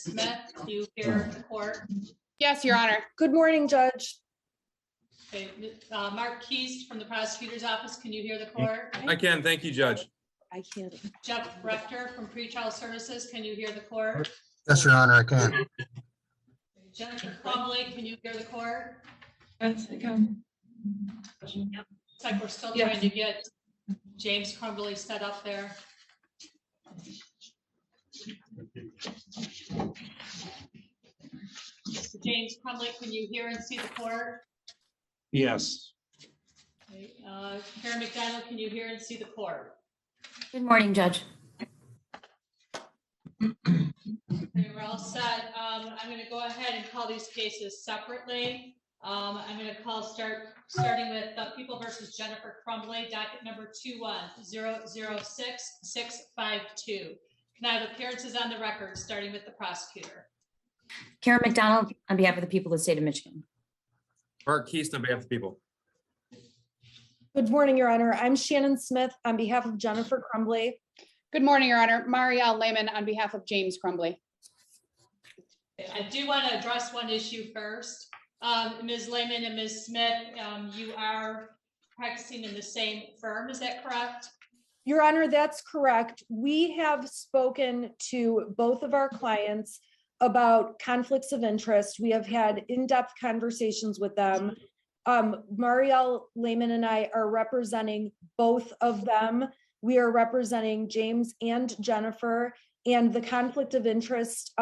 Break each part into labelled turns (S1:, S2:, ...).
S1: Ms. Smith, do you hear the court?
S2: Yes, Your Honor.
S3: Good morning, Judge.
S1: Okay, Mark Keast from the prosecutor's office, can you hear the court?
S4: I can. Thank you, Judge.
S3: I can't.
S1: Jeff Rector from pretrial services, can you hear the court?
S5: Yes, Your Honor, I can.
S1: Jennifer Crumbley, can you hear the court?
S2: Yes, I can.
S1: It's like we're still
S2: Yes.
S1: trying to get James Crumbley set up there. Mr. James Crumbley, can you hear and see the court?
S4: Yes.
S1: Okay, Karen McDonald, can you hear and see the court?
S6: Good morning, Judge.
S1: Okay, we're all set. I'm going to go ahead and call these cases separately. I'm going to call starting with People versus Jennifer Crumbley, docket number 21006-652. Can I have appearances on the record, starting with the prosecutor?
S6: Karen McDonald, on behalf of the people of the state of Michigan.
S4: Mark Keast on behalf of the people.
S3: Good morning, Your Honor. I'm Shannon Smith on behalf of Jennifer Crumbley.
S2: Good morning, Your Honor. Marielle Lehman on behalf of James Crumbley.
S1: I do want to address one issue first. Ms. Lehman and Ms. Smith, you are practicing in the same firm, is that correct?
S3: Your Honor, that's correct. We have spoken to both of our clients about conflicts of interest. We have had in-depth conversations with them. Marielle Lehman and I are representing both of them. We are representing James and Jennifer, and the conflict of interest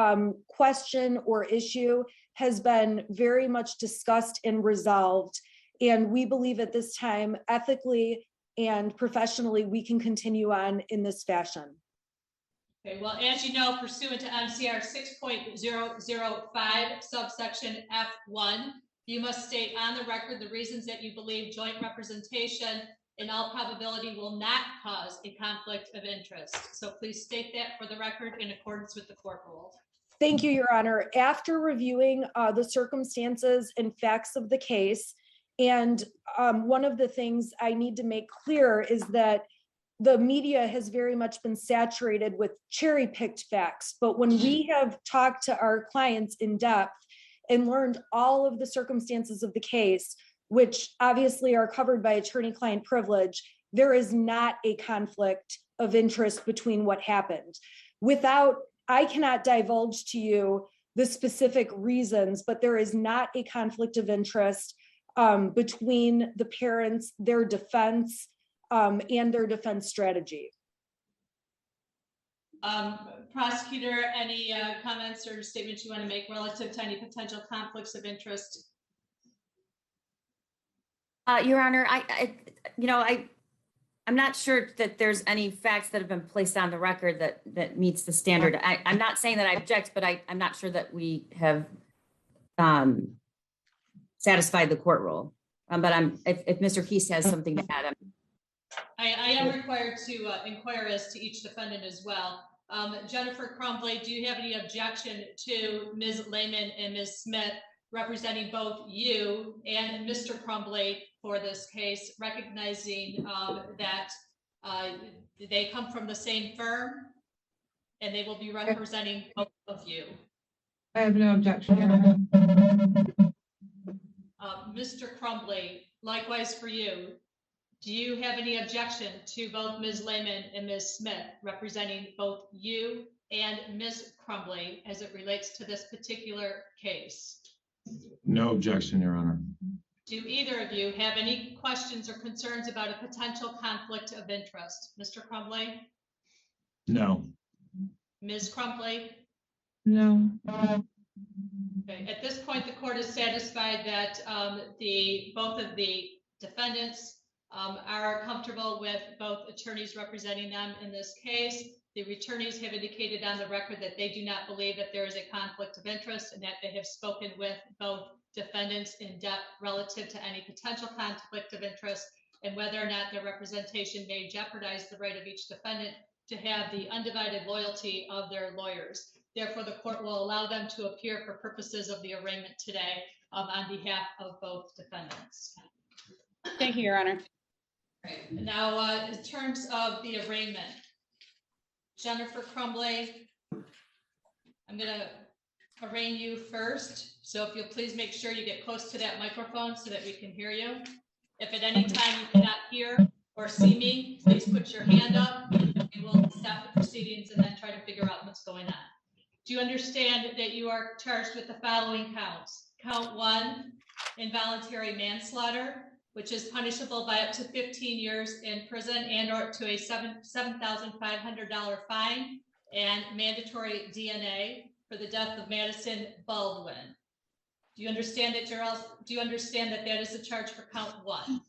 S3: question or issue has been very much discussed and resolved. And we believe at this time, ethically and professionally, we can continue on in this fashion.
S1: Okay, well, as you know, pursuant to MCR 6.005, subsection F1, you must state on the record the reasons that you believe joint representation in all probability will not cause a conflict of interest. So please state that for the record in accordance with the court rules.
S3: Thank you, Your Honor. After reviewing the circumstances and facts of the case, and one of the things I need to make clear is that the media has very much been saturated with cherry-picked facts. But when we have talked to our clients in depth and learned all of the circumstances of the case, which obviously are covered by attorney-client privilege, there is not a conflict of interest between what happened. I cannot divulge to you the specific reasons, but there is not a conflict of interest between the parents, their defense, and their defense strategy.
S1: Prosecutor, any comments or statements you want to make relative to any potential conflicts of interest?
S6: Your Honor, I'm not sure that there's any facts that have been placed on the record that meets the standard. I'm not saying that I object, but I'm not sure that we have satisfied the court rule. But if Mr. Keast has something to add,
S1: I am required to inquire as to each defendant as well. Jennifer Crumbley, do you have any objection to Ms. Lehman and Ms. Smith representing both you and Mr. Crumbley for this case, recognizing that they come from the same firm and they will be representing both of you?
S2: I have no objection.
S1: Mr. Crumbley, likewise for you, do you have any objection to both Ms. Lehman and Ms. Smith representing both you and Ms. Crumbley as it relates to this particular case?
S4: No objection, Your Honor.
S1: Do either of you have any questions or concerns about a potential conflict of interest? Mr. Crumbley?
S4: No.
S1: Ms. Crumbley?
S2: No.
S1: Okay. At this point, the court is satisfied that both of the defendants are comfortable with both attorneys representing them in this case. The attorneys have indicated on the record that they do not believe that there is a conflict of interest and that they have spoken with both defendants in depth relative to any potential conflict of interest and whether or not their representation may jeopardize the right of each defendant to have the undivided loyalty of their lawyers. Therefore, the court will allow them to appear for purposes of the arraignment today on behalf of both defendants.
S2: Thank you, Your Honor.
S1: Right. Now, in terms of the arraignment, Jennifer Crumbley, I'm going to arraign you first. So if you'll please make sure you get close to that microphone so that we can hear you. If at any time you cannot hear or see me, please put your hand up and we will stop the proceedings and then try to figure out what's going on. Do you understand that you are charged with the following counts? Count 1, involuntary manslaughter, which is punishable by up to 15 years in prison and or up to a $7,500 fine and mandatory DNA for the death of Madison Baldwin. Do you understand that that is a charge for count 1?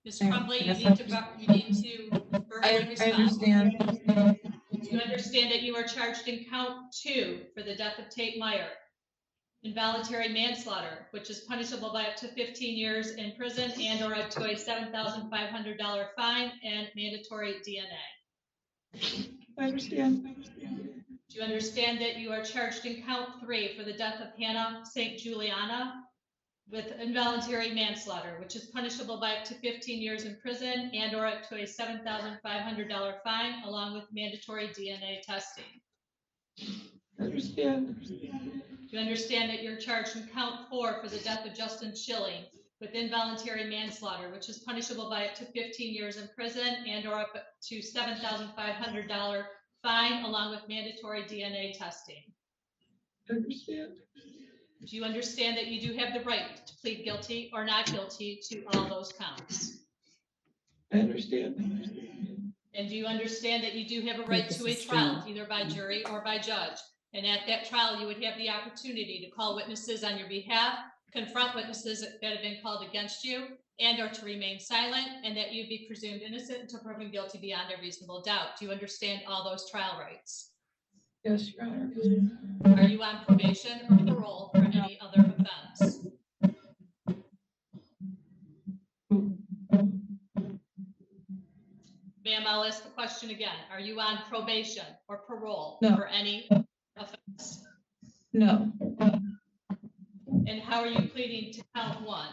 S1: Ms. Crumbley, you need to verbally respond.
S5: I understand.
S1: Do you understand that you are charged in count 2 for the death of Tate Meyer? Involuntary manslaughter, which is punishable by up to 15 years in prison and or up to a $7,500 fine and mandatory DNA.
S5: I understand.
S1: Do you understand that you are charged in count 3 for the death of Hannah St. Juliana with involuntary manslaughter, which is punishable by up to 15 years in prison and or up to a $7,500 fine along with mandatory DNA testing?
S5: I understand.
S1: Do you understand that you're charged in count 4 for the death of Justin Schilling with involuntary manslaughter, which is punishable by up to 15 years in prison and or up to $7,500 fine along with mandatory DNA testing?
S5: I understand.
S1: Do you understand that you do have the right to plead guilty or not guilty to all those counts?
S5: I understand.
S1: And do you understand that you do have a right to a trial, either by jury or by judge? And at that trial, you would have the opportunity to call witnesses on your behalf, confront witnesses that have been called against you, and or to remain silent, and that you'd be presumed innocent until proven guilty beyond a reasonable doubt. Do you understand all those trial rights?
S5: Yes, Your Honor.
S1: Are you on probation or parole for any other offense? Ma'am, I'll ask the question again. Are you on probation or parole
S5: No.
S1: for any offense?
S5: No,
S1: And how are you pleading to count 1?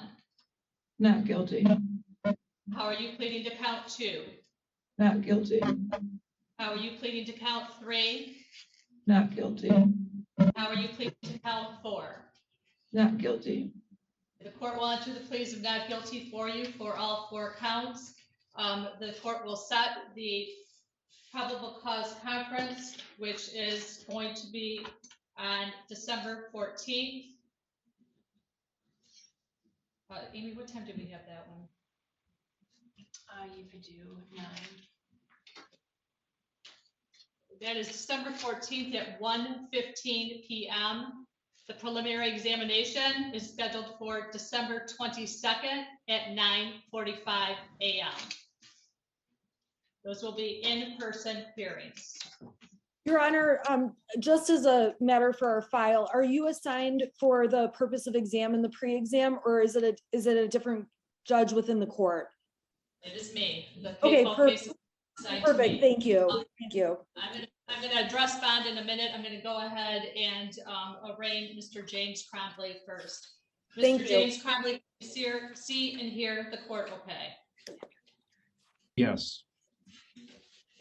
S5: not guilty.
S1: How are you pleading to count 2?
S5: Not guilty.
S1: How are you pleading to count 3?
S5: Not guilty.
S1: How are you pleading to count 4?
S5: Not guilty.
S1: The court will enter the pleas of not guilty for you for all 4 counts. The court will set the probable cause conference, which is going to be on December 14th. Amy, what time do we have that one?
S7: You could do 9.
S1: That is December 14th at 1:15 p.m. The preliminary examination is scheduled for December 22nd at 9:45 a.m. Those will be in-person hearings.
S3: Your Honor, just as a matter for our file, are you assigned for the purpose of exam and the pre-exam, or is it a different judge within the court?
S1: It is me.
S3: Okay,
S1: Both cases assigned to
S3: perfect.
S1: me.
S3: Thank you. Thank you.
S1: I'm going to address bond in a minute. I'm going to go ahead and arraign Mr. James Crumbley first.
S3: Thank
S1: Mr.
S3: you.
S1: James Crumbley, see and hear the court okay?
S4: Yes.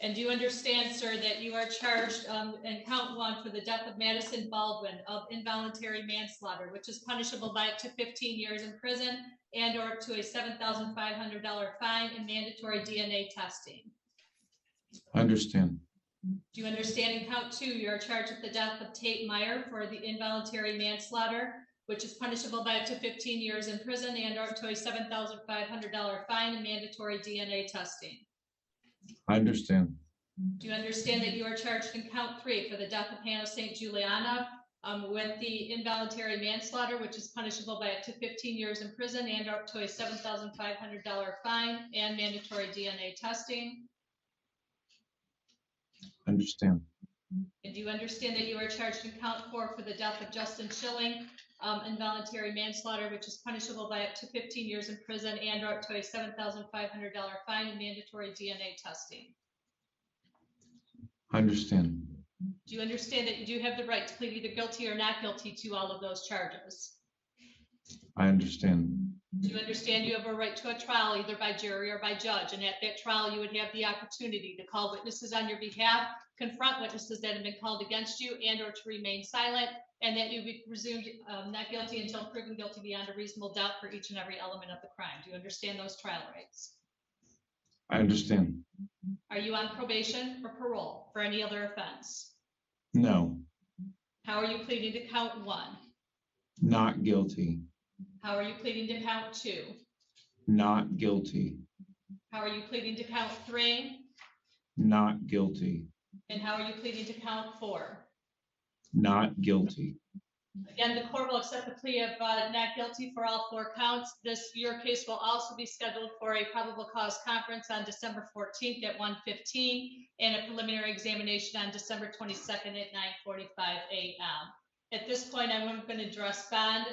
S1: And do you understand, sir, that you are charged in count 1 for the death of Madison Baldwin of involuntary manslaughter, which is punishable by up to 15 years in prison and or up to a $7,500 fine and mandatory DNA testing?
S4: I understand.
S1: Do you understand in count 2, you are charged with the death of Tate Meyer for the involuntary manslaughter, which is punishable by up to 15 years in prison and or up to a $7,500 fine and mandatory DNA testing?
S4: I understand.
S1: Do you understand that you are charged in count 3 for the death of Hannah St. Juliana with the involuntary manslaughter, which is punishable by up to 15 years in prison and up to a $7,500 fine and mandatory DNA testing?
S4: Understand.
S1: And do you understand that you are charged in count 4 for the death of Justin Schilling, involuntary manslaughter, which is punishable by up to 15 years in prison and up to a $7,500 fine and mandatory DNA testing?
S4: I understand.
S1: Do you understand that you do have the right to plead either guilty or not guilty to all of those charges?
S4: I understand.
S1: Do you understand you have a right to a trial either by jury or by judge? And at that trial, you would have the opportunity to call witnesses on your behalf, confront witnesses that have been called against you, and or to remain silent, and that you be presumed not guilty until proven guilty beyond a reasonable doubt for each and every element of the crime. Do you understand those trial rights?
S4: I understand.
S1: Are you on probation or parole for any other offense?
S4: No,
S1: How are you pleading to count 1?
S4: not guilty,
S1: How are you pleading to count 2?
S4: not guilty,
S1: How are you pleading to count 3?
S4: not guilty,
S1: And how are you pleading to count 4?
S4: not guilty.
S1: Again, the court will accept the plea of not guilty for all 4 counts. Your case will also be scheduled for a probable cause conference on December 14th at 1:15 and a preliminary examination on December 22nd at 9:45 a.m. At this point, I'm going to address bond.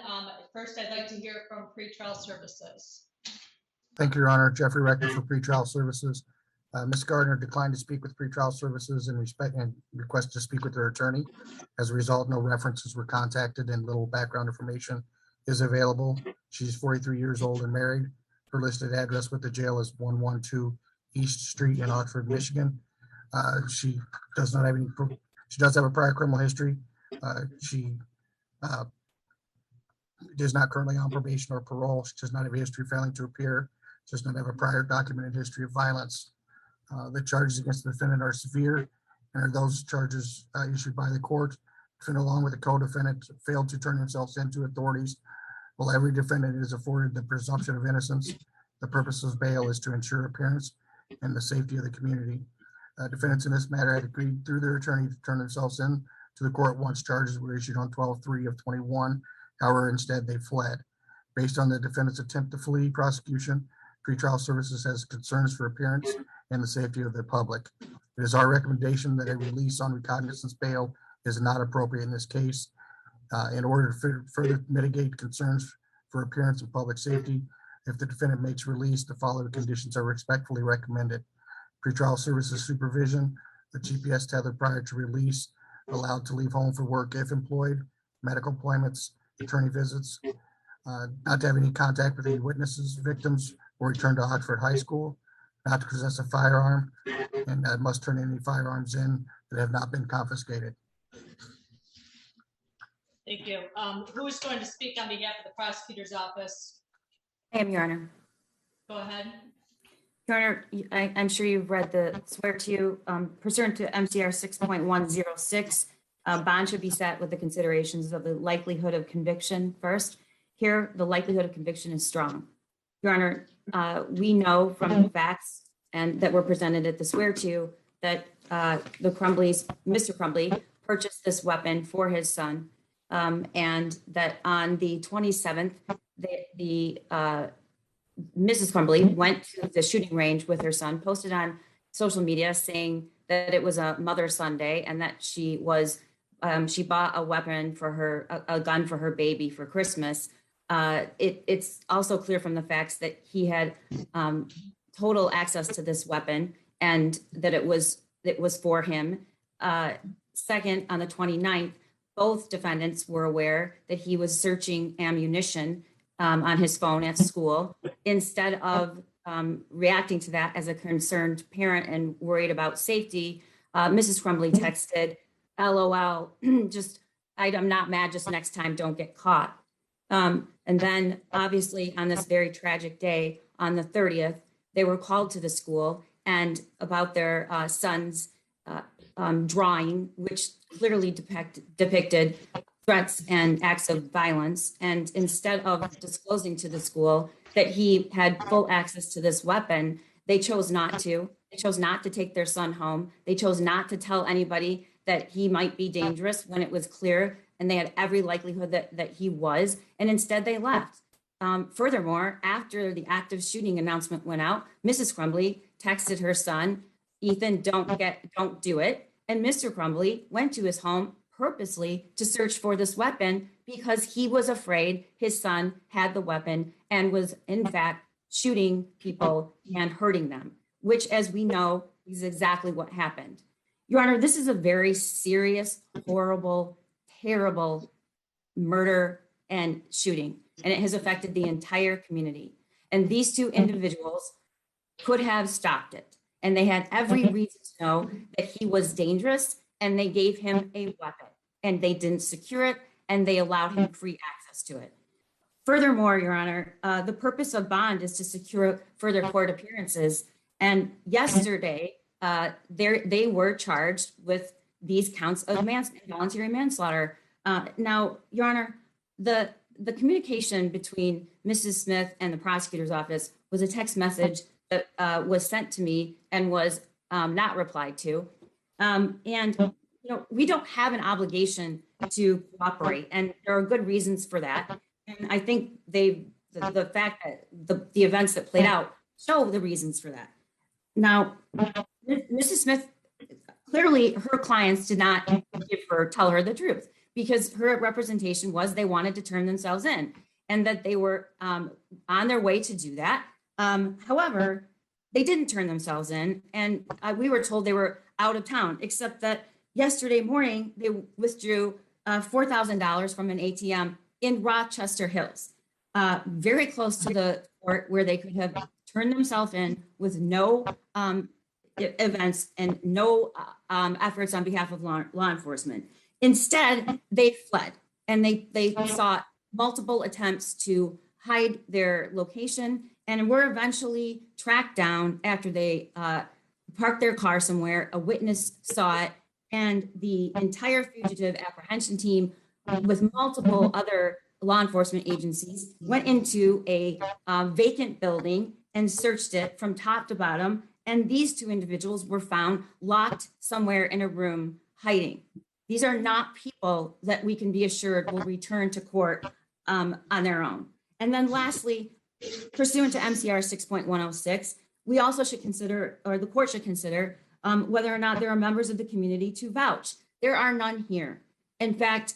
S1: First, I'd like to hear from pretrial services.
S8: Thank you, Your Honor. Jeffrey Rector for pretrial services. Ms. Gardner declined to speak with pretrial services and requested to speak with her attorney. As a result, no references were contacted and little background information is available. She's 43 years old and married. Her listed address with the jail is 112 East Street in Oxford, Michigan. She does not have any. She does have a prior criminal history. She is not currently on probation or parole. She does not have a history of failing to appear. She does not have a prior documented history of violence. The charges against the defendant are severe, and are those charges issued by the court. Defendant, along with the co-defendant, failed to turn themselves into authorities. While every defendant is afforded the presumption of innocence, the purpose of bail is to ensure appearance and the safety of the community. Defendants in this matter had agreed through their attorney to turn themselves in to the court once charges were issued on 12/3 of 21. However, instead they fled. Based on the defendant's attempt to flee prosecution, pretrial services has concerns for appearance and the safety of the public. It is our recommendation that a release on recognizance bail is not appropriate in this case. In order to further mitigate concerns for appearance and public safety, if the defendant makes release, the following conditions are respectfully recommended. Pretrial services supervision, the GPS tether prior to release, allowed to leave home for work if employed, medical appointments, attorney visits, not to have any contact with any witnesses, victims, or return to Oxford High School, not to possess a firearm, and must turn any firearms in that have not been confiscated.
S1: Thank you. Who is going to speak on behalf of the prosecutor's office?
S6: I am, Your Honor.
S1: Go ahead.
S6: Your Honor, I'm sure you've read the swear to you. Pursuant to MCR 6.106, bond should be set with the considerations of the likelihood of conviction first. Here, the likelihood of conviction is strong. Your Honor, we know from the facts and that were presented at the swear to that the Crumbleys, Mr. Crumbley, purchased this weapon for his son, and that on the 27th, Mrs. Crumbley went to the shooting range with her son, posted on social media saying that it was a Mother-Son Day and that she bought a weapon for her, a gun for her baby for Christmas. It's also clear from the facts that he had total access to this weapon and that it was for him. Second, on the 29th, both defendants were aware that he was searching ammunition on his phone at school. Instead of reacting to that as a concerned parent and worried about safety, Mrs. Crumbley texted, LOL, just, I'm not mad, just next time don't get caught. And then obviously on this very tragic day, on the 30th, they were called to the school and about their son's drawing, which clearly depicted threats and acts of violence. And instead of disclosing to the school that he had full access to this weapon, they chose not to. They chose not to take their son home. They chose not to tell anybody that he might be dangerous when it was clear and they had every likelihood that he was, and instead they left. Furthermore, after the active shooting announcement went out, Mrs. Crumbley texted her son, Ethan, don't do it. And Mr. Crumbley went to his home purposely to search for this weapon because he was afraid his son had the weapon and was in fact shooting people and hurting them, which, as we know, is exactly what happened. Your Honor, this is a very serious, horrible, terrible murder and shooting. and it has affected the entire community. And these two individuals could have stopped it. And they had every reason to know that he was dangerous, and they gave him a weapon, and they didn't secure it, and they allowed him free access to it. Furthermore, Your Honor, the purpose of bond is to secure further court appearances. And yesterday, they were charged with these counts of involuntary manslaughter. Now, Your Honor, the communication between Mrs. Smith and the prosecutor's office was a text message that was sent to me and was not replied to. We don't have an obligation to cooperate, and there are good reasons for that. And I think the fact that the events that played out show the reasons for that. Now, Mrs. Smith, clearly her clients did not tell her the truth, because her representation was they wanted to turn themselves in, and that they were on their way to do that. However, they didn't turn themselves in, and we were told they were out of town, except that yesterday morning they withdrew $4,000 from an ATM in Rochester Hills, very close to the court where they could have turned themselves in with no events and no efforts on behalf of law enforcement. Instead, they fled, and they sought multiple attempts to hide their location, and were eventually tracked down after they parked their car somewhere. A witness saw it, and the entire fugitive apprehension team with multiple other law enforcement agencies went into a vacant building and searched it from top to bottom. And these two individuals were found locked somewhere in a room hiding. These are not people that we can be assured will return to court on their own. And then lastly, pursuant to MCR 6.106, we also should consider, or the court should consider, whether or not there are members of the community to vouch. There are none here. In fact,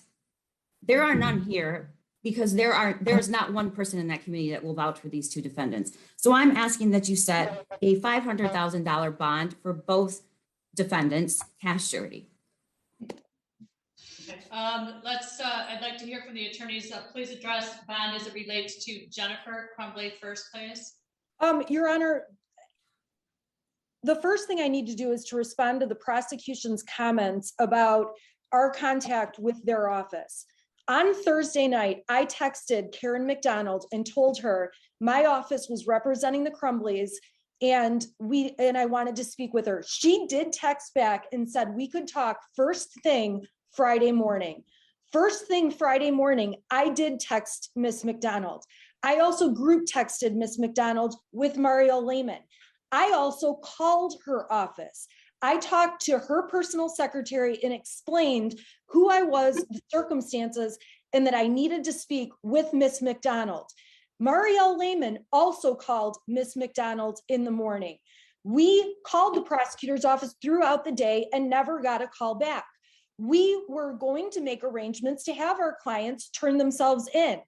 S6: there are none here because there's not one person in that community that will vouch for these two defendants. So I'm asking that you set a $500,000 bond for both defendants, cash surety.
S1: I'd like to hear from the attorneys. Please address bond as it relates to Jennifer Crumbley first, please.
S3: Your Honor, the first thing I need to do is to respond to the prosecution's comments about our contact with their office. On Thursday night, I texted Karen McDonald and told her my office was representing the Crumbleys, and I wanted to speak with her. She did text back and said we could talk first thing Friday morning. First thing Friday morning, I did text Miss McDonald. I also group texted Miss McDonald with Mario Lehman. I also called her office. I talked to her personal secretary and explained who I was, the circumstances, and that I needed to speak with Miss McDonald. Mario Lehman also called Miss McDonald in the morning. We called the prosecutor's office throughout the day and never got a call back. We were going to make arrangements to have our clients turn themselves in.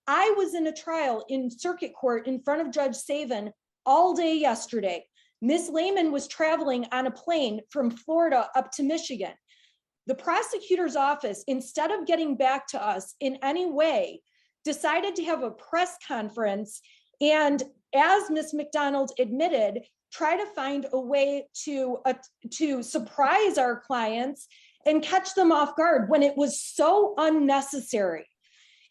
S3: I was in a trial in circuit court in front of Judge Savin all day yesterday. Miss Lehman was traveling on a plane from Florida up to Michigan. The prosecutor's office, instead of getting back to us in any way, decided to have a press conference and, as Miss McDonald admitted, try to find a way to surprise our clients and catch them off guard when it was so unnecessary.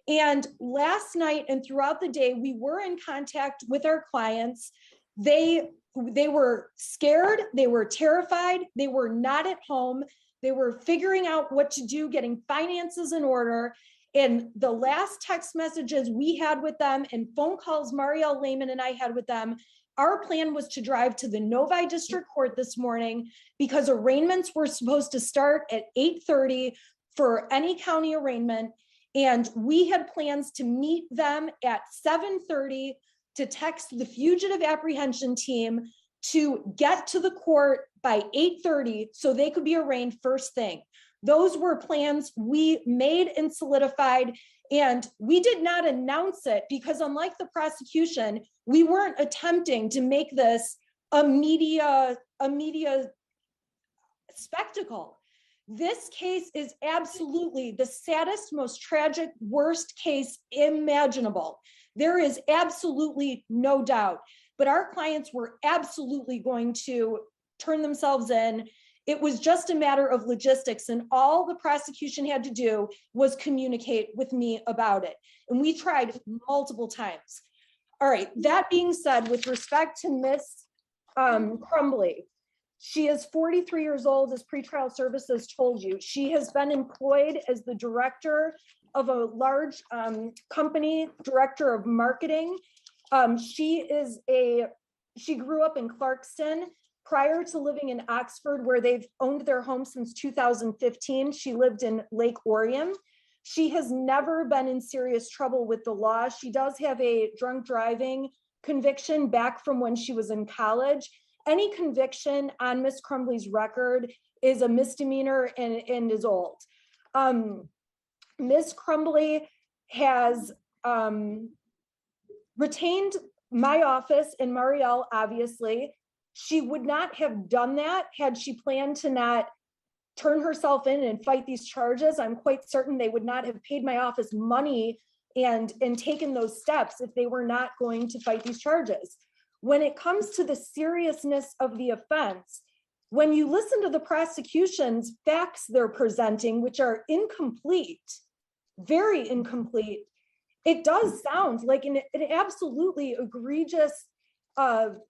S3: And last night and throughout the day, we were in contact with our clients. They were scared, they were terrified, they were not at home, they were figuring out what to do, getting finances in order. And the last text messages we had with them and phone calls Mario Lehman and I had with them, our plan was to drive to the Novi District Court this morning because arraignments were supposed to start at 8:30 for any county arraignment. And we had plans to meet them at 7:30 to text the fugitive apprehension team to get to the court by 8:30 so they could be arraigned first thing. Those were plans we made and solidified, and we did not announce it because, unlike the prosecution, we weren't attempting to make this a media spectacle. This case is absolutely the saddest, most tragic, worst case imaginable. There is absolutely no doubt, but our clients were absolutely going to turn themselves in. It was just a matter of logistics, and all the prosecution had to do was communicate with me about it. And we tried multiple times. All right, that being said, with respect to Miss Crumbley, she is 43 years old, as pretrial services told you. She has been employed as the director of a large company, director of marketing. She grew up in Clarkston. Prior to living in Oxford, where they've owned their home since 2015, she lived in Lake Orion. She has never been in serious trouble with the law. She does have a drunk driving conviction back from when she was in college. Any conviction on Miss Crumbley's record is a misdemeanor and is old. Miss Crumbley has retained my office and Marielle, obviously. She would not have done that had she planned to not turn herself in and fight these charges. I'm quite certain they would not have paid my office money and taken those steps if they were not going to fight these charges. When it comes to the seriousness of the offense, when you listen to the prosecution's facts they're presenting, which are incomplete, very incomplete, it does sound like an absolutely egregious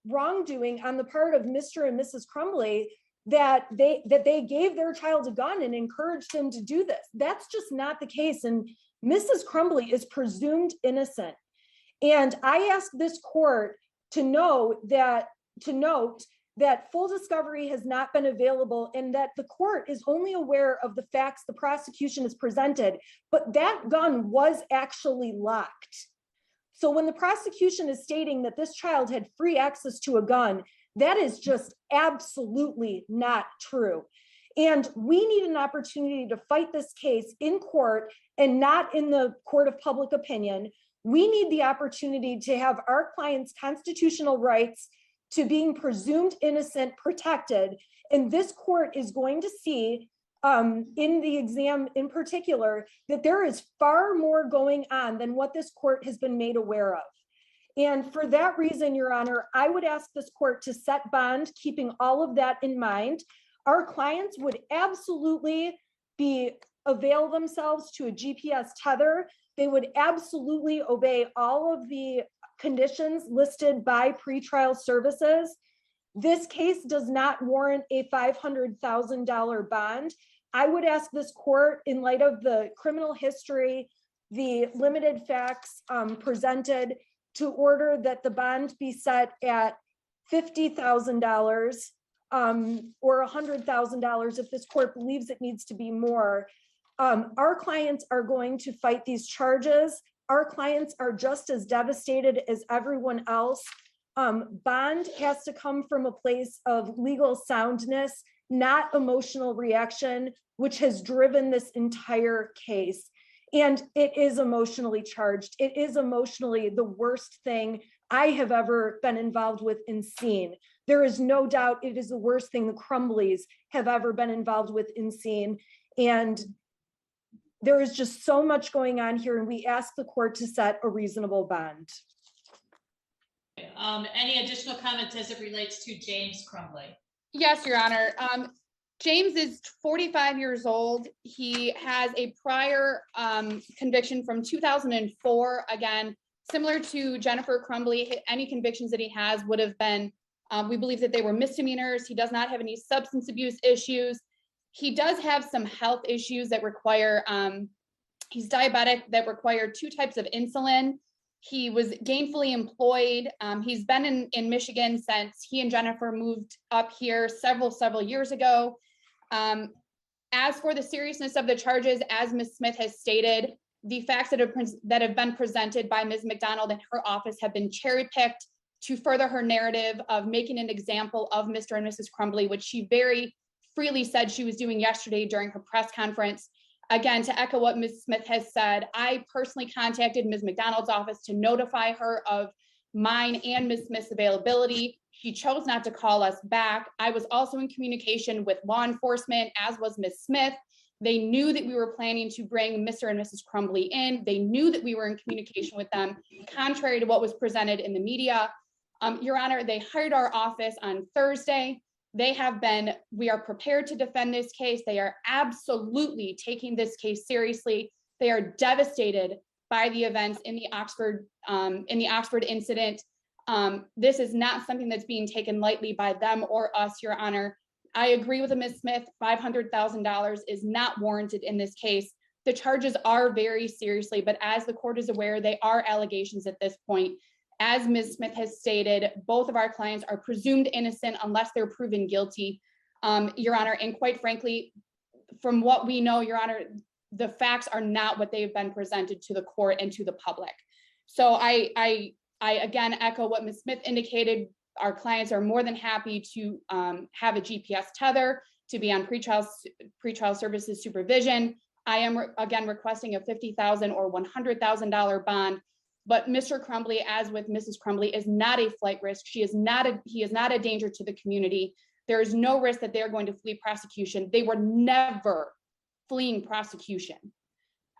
S3: wrongdoing on the part of Mr. and Mrs. Crumbley, that they gave their child a gun and encouraged them to do this. That's just not the case. And Mrs. Crumbley is presumed innocent. And I ask this court to note that full discovery has not been available and that the court is only aware of the facts the prosecution has presented, but that gun was actually locked. So when the prosecution is stating that this child had free access to a gun, that is just absolutely not true. And we need an opportunity to fight this case in court and not in the court of public opinion. We need the opportunity to have our clients' constitutional rights to being presumed innocent protected. And this court is going to see in the exam in particular, that there is far more going on than what this court has been made aware of. And for that reason, Your Honor, I would ask this court to set bond, keeping all of that in mind. Our clients would absolutely avail themselves to a GPS tether. They would absolutely obey all of the conditions listed by pretrial services. This case does not warrant a $500,000 bond. I would ask this court, in light of the criminal history, the limited facts presented, to order that the bond be set at $50,000 or $100,000 if this court believes it needs to be more. Our clients are going to fight these charges. Our clients are just as devastated as everyone else. Bond has to come from a place of legal soundness, not emotional reaction, which has driven this entire case. And it is emotionally charged. It is emotionally the worst thing I have ever been involved with and seen. There is no doubt it is the worst thing the Crumbleys have ever been involved with and seen. And there is just so much going on here, and we ask the court to set a reasonable bond.
S1: Any additional comments as it relates to James Crumbley?
S2: Yes, Your Honor. James is 45 years old. He has a prior conviction from 2004. Again, similar to Jennifer Crumbley, any convictions that he has would have been, we believe that they were misdemeanors. He does not have any substance abuse issues. He does have some health issues that require, he's diabetic, that require 2 types of insulin. He was gainfully employed. He's been in Michigan since he and Jennifer moved up here several years ago. As for the seriousness of the charges, as Ms. Smith has stated, the facts that have been presented by Ms. McDonald and her office have been cherry-picked to further her narrative of making an example of Mr. and Mrs. Crumbley, which she very freely said she was doing yesterday during her press conference. Again, to echo what Ms. Smith has said, I personally contacted Ms. McDonald's office to notify her of mine and Ms. Smith's availability. She chose not to call us back. I was also in communication with law enforcement, as was Ms. Smith. They knew that we were planning to bring Mr. and Mrs. Crumbley in. They knew that we were in communication with them, contrary to what was presented in the media. Your Honor, they hired our office on Thursday. We are prepared to defend this case. They are absolutely taking this case seriously. They are devastated by the events in the Oxford incident. This is not something that's being taken lightly by them or us, Your Honor. I agree with Ms. Smith, $500,000 is not warranted in this case. The charges are very seriously, but as the court is aware, they are allegations at this point. As Ms. Smith has stated, both of our clients are presumed innocent unless they're proven guilty, Your Honor. And quite frankly, from what we know, Your Honor, the facts are not what they've been presented to the court and to the public. So I again echo what Ms. Smith indicated. Our clients are more than happy to have a GPS tether, to be on pretrial services supervision. I am again requesting a $50,000 or $100,000 bond. But Mr. Crumbley, as with Mrs. Crumbley, is not a flight risk. He is not a danger to the community. There is no risk that they are going to flee prosecution. They were never fleeing prosecution.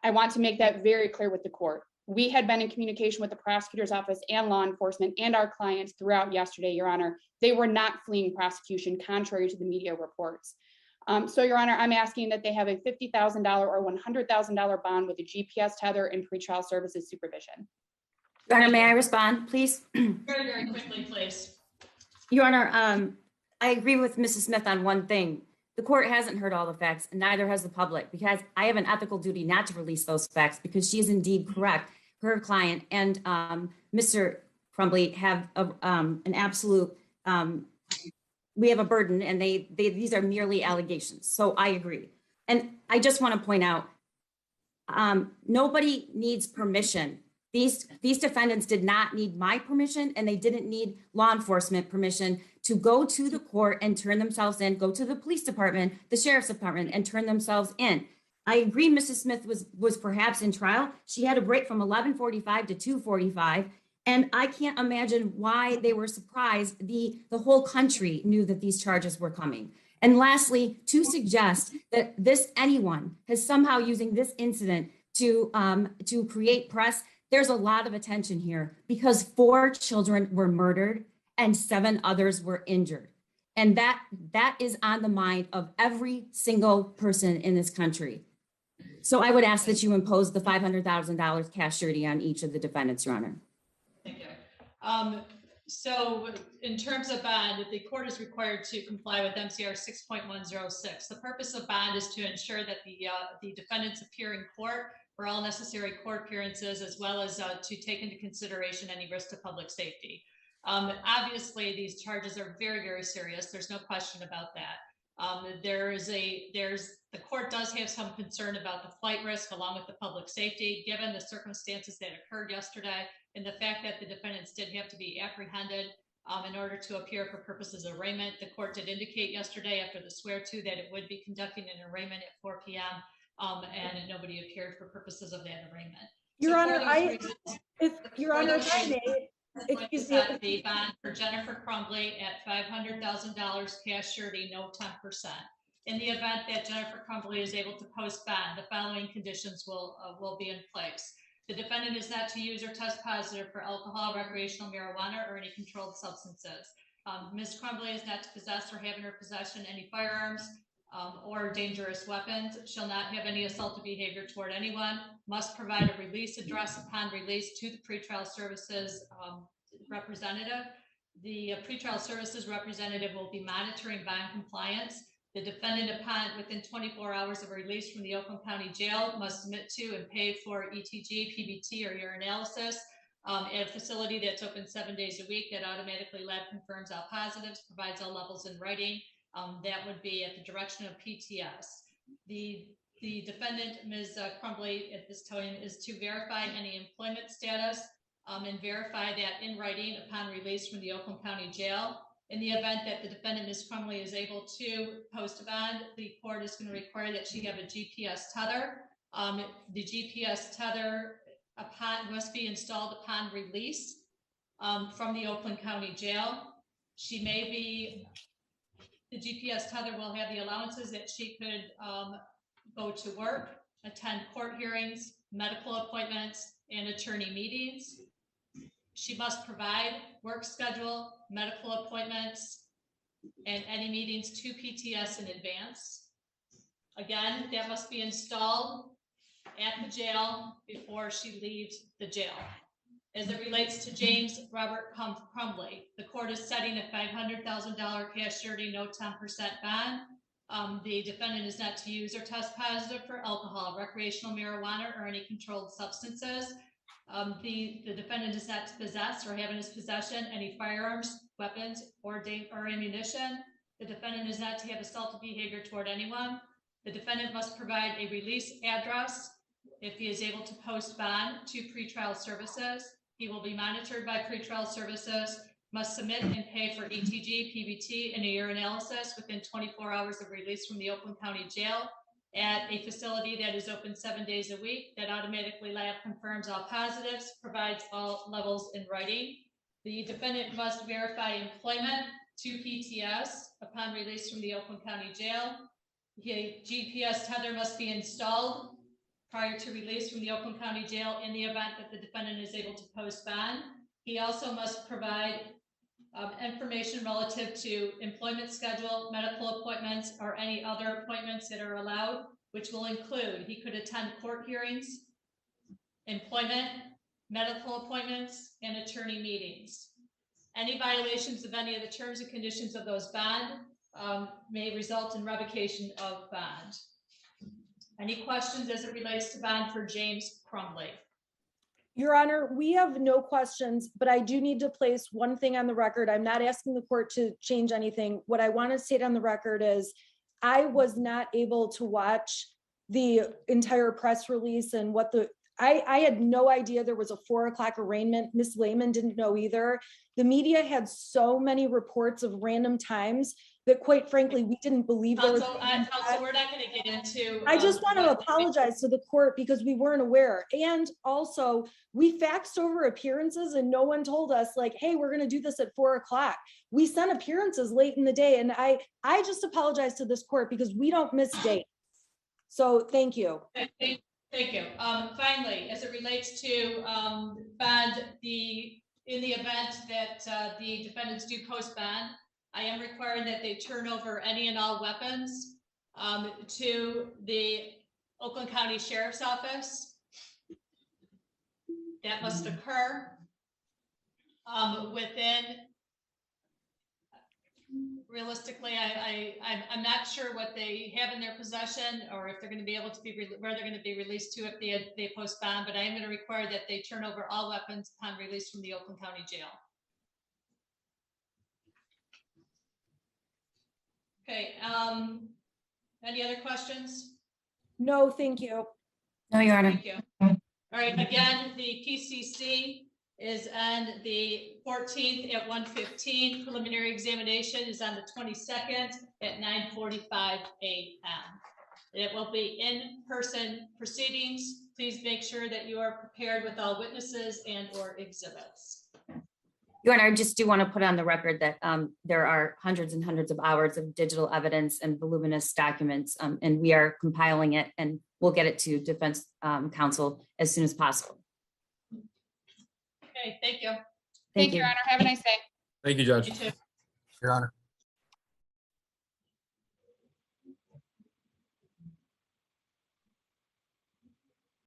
S2: I want to make that very clear with the court. We had been in communication with the prosecutor's office and law enforcement and our clients throughout yesterday, Your Honor. They were not fleeing prosecution, contrary to the media reports. So, Your Honor, I'm asking that they have a $50,000 or $100,000 bond with a GPS tether and pretrial services supervision.
S6: Your Honor, may I respond, please?
S1: Very, very quickly, please.
S6: Your Honor, I agree with Mrs. Smith on one thing. The court hasn't heard all the facts, and neither has the public, because I have an ethical duty not to release those facts, because she is indeed correct. Her client and Mr. Crumbley have an absolute, we have a burden, and these are merely allegations. So I agree. And I just want to point out, nobody needs permission. These defendants did not need my permission, and they didn't need law enforcement permission to go to the court and turn themselves in, go to the police department, the sheriff's department, and turn themselves in. I agree Mrs. Smith was perhaps in trial. She had a break from 11:45 to 2:45, and I can't imagine why they were surprised. The whole country knew that these charges were coming. And lastly, to suggest that anyone has somehow using this incident to create press, there's a lot of attention here, because 4 children were murdered and 7 others were injured. And that is on the mind of every single person in this country. So I would ask that you impose the $500,000 cash surety on each of the defendants, Your Honor.
S1: Thank you. So in terms of bond, the court is required to comply with MCR 6.106. The purpose of bond is to ensure that the defendants appear in court for all necessary court appearances, as well as to take into consideration any risk to public safety. Obviously, these charges are very, very serious. There's no question about that. The court does have some concern about the flight risk along with the public safety, given the circumstances that occurred yesterday and the fact that the defendants did have to be apprehended in order to appear for purposes of arraignment. The court did indicate yesterday after the swear-to that it would be conducting an arraignment at 4 p.m. And nobody appeared for purposes of that arraignment.
S3: Your Honor, if I may, excuse me.
S1: The bond for Jennifer Crumbley at $500,000 cash surety, no 10%. In the event that Jennifer Crumbley is able to post bond, the following conditions will be in place. The defendant is not to use or test positive for alcohol, recreational marijuana, or any controlled substances. Ms. Crumbley is not to possess or have in her possession any firearms or dangerous weapons, shall not have any assaultive behavior toward anyone, must provide a release address upon release to the pretrial services representative. The pretrial services representative will be monitoring bond compliance. The defendant, within 24 hours of release from the Oakland County Jail, must submit to and pay for ETG, PBT, or urinalysis at a facility that's open 7 days a week that automatically lab confirms all positives, provides all levels in writing. That would be at the direction of PTS. The defendant, Ms. Crumbley, at this time is to verify any employment status and verify that in writing upon release from the Oakland County Jail. In the event that the defendant, Ms. Crumbley, is able to post a bond, the court is going to require that she have a GPS tether. The GPS tether must be installed upon release from the Oakland County Jail. The GPS tether will have the allowances that she could go to work, attend court hearings, medical appointments, and attorney meetings. She must provide work schedule, medical appointments, and any meetings to PTS in advance. Again, that must be installed at the jail before she leaves the jail. As it relates to James Robert Crumbley, the court is setting a $500,000 cash surety, no 10% bond. The defendant is not to use or test positive for alcohol, recreational marijuana, or any controlled substances. The defendant is not to possess or have in his possession any firearms, weapons, or ammunition. The defendant is not to have assaultive behavior toward anyone. The defendant must provide a release address if he is able to post bond to pretrial services. He will be monitored by pretrial services, must submit and pay for ETG, PBT, and a urinalysis within 24 hours of release from the Oakland County Jail at a facility that is open 7 days a week, that automatically lab confirms all positives, provides all levels in writing. The defendant must verify employment to PTS upon release from the Oakland County Jail. The GPS tether must be installed prior to release from the Oakland County Jail in the event that the defendant is able to post bond. He also must provide information relative to employment schedule, medical appointments, or any other appointments that are allowed, which will include, he could attend court hearings, employment, medical appointments, and attorney meetings. Any violations of any of the terms and conditions of those bond may result in revocation of bond. Any questions as it relates to bond for James Crumbley?
S3: Your Honor, we have no questions, but I do need to place one thing on the record. I'm not asking the court to change anything. What I want to state on the record is I was not able to watch the entire press release and I had no idea there was a 4 o'clock arraignment. Ms. Lehman didn't know either. The media had so many reports of random times that quite frankly, we didn't believe there was.
S1: Counsel, we're not going to get into.
S3: I just want to apologize to the court because we weren't aware. And also we faxed over appearances and no one told us like, hey, we're going to do this at 4 o'clock. We sent appearances late in the day. And I just apologize to this court because we don't miss dates. So thank you.
S1: Thank you. Finally, as it relates to bond, in the event that the defendants do post bond, I am requiring that they turn over any and all weapons to the Oakland County Sheriff's Office. That must occur within. Realistically, I'm not sure what they have in their possession or if they're going to be able to be where they're going to be released to if they post bond, but I am going to require that they turn over all weapons upon release from the Oakland County Jail. Okay, any other questions?
S3: No, thank you.
S6: No, Your Honor.
S1: Thank you. All right, again, the PCC is on the 14th at 1:15. Preliminary examination is on the 22nd at 9:45 a.m. It will be in-person proceedings. Please make sure that you are prepared with all witnesses and or exhibits.
S6: Your Honor, I just do want to put on the record that there are hundreds and hundreds of hours of digital evidence and voluminous documents, and we are compiling it and we'll get it to defense counsel as soon as possible.
S1: Okay, thank you.
S2: Thank you, Your Honor. Have a nice day.
S9: Thank you, Judge.
S1: You too.
S8: Your Honor.